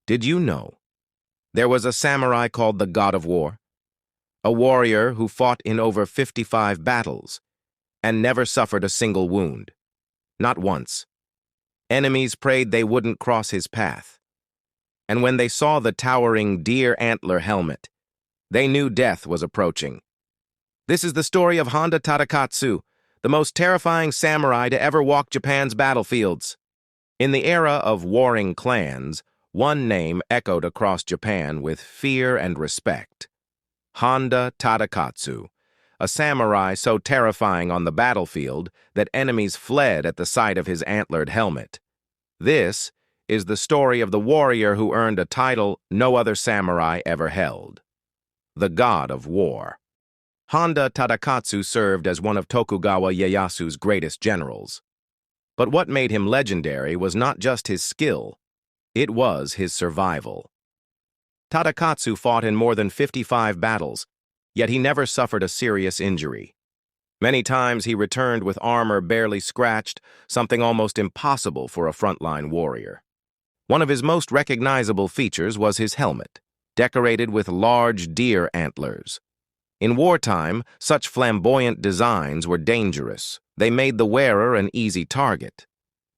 Did you know there was a samurai called the God of War? A warrior who fought in over 55 battles and never suffered a single wound. Not once. Enemies prayed they wouldn't cross his path. And when they saw the towering deer antler helmet, they knew death was approaching. This is the story of Honda Tadakatsu, the most terrifying samurai to ever walk Japan's battlefields. In the era of warring clans, one name echoed across Japan with fear and respect. Honda Tadakatsu, a samurai so terrifying on the battlefield that enemies fled at the sight of his antlered helmet. This is the story of the warrior who earned a title no other samurai ever held: the God of War. Honda Tadakatsu served as one of Tokugawa Ieyasu's greatest generals. But what made him legendary was not just his skill, it was his survival. Tadakatsu fought in more than 55 battles, yet he never suffered a serious injury. Many times he returned with armor barely scratched, something almost impossible for a frontline warrior. One of his most recognizable features was his helmet, decorated with large deer antlers. In wartime, such flamboyant designs were dangerous. They made the wearer an easy target.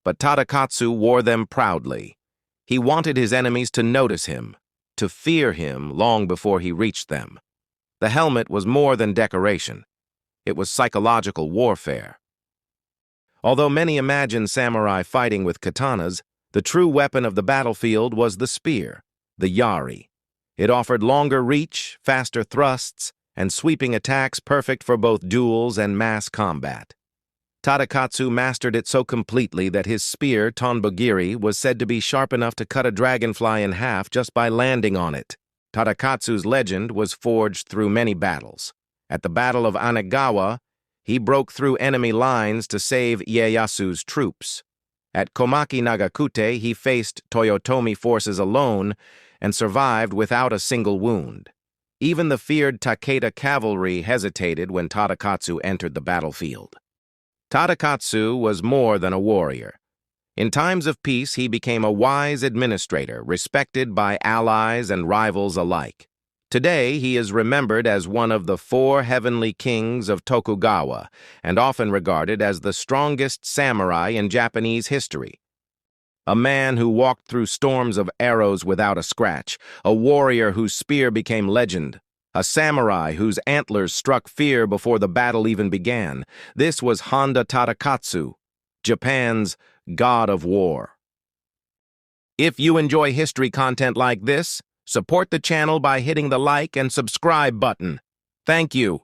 But Tadakatsu wore them proudly. He wanted his enemies to notice him, to fear him long before he reached them. The helmet was more than decoration. It was psychological warfare. Although many imagine samurai fighting with katanas, the true weapon of the battlefield was the spear, the yari. It offered longer reach, faster thrusts, and sweeping attacks perfect for both duels and mass combat. Tadakatsu mastered it so completely that his spear, Tonbogiri, was said to be sharp enough to cut a dragonfly in half just by landing on it. Tadakatsu's legend was forged through many battles. At the Battle of Anegawa, he broke through enemy lines to save Ieyasu's troops. At Komaki Nagakute, he faced Toyotomi forces alone and survived without a single wound. Even the feared Takeda cavalry hesitated when Tadakatsu entered the battlefield. Tadakatsu was more than a warrior. In times of peace, he became a wise administrator, respected by allies and rivals alike. Today, he is remembered as one of the 4 heavenly kings of Tokugawa and often regarded as the strongest samurai in Japanese history. A man who walked through storms of arrows without a scratch, a warrior whose spear became legend, a samurai whose antlers struck fear before the battle even began. This was Honda Tadakatsu, Japan's God of War. If you enjoy history content like this, support the channel by hitting the like and subscribe button. Thank you.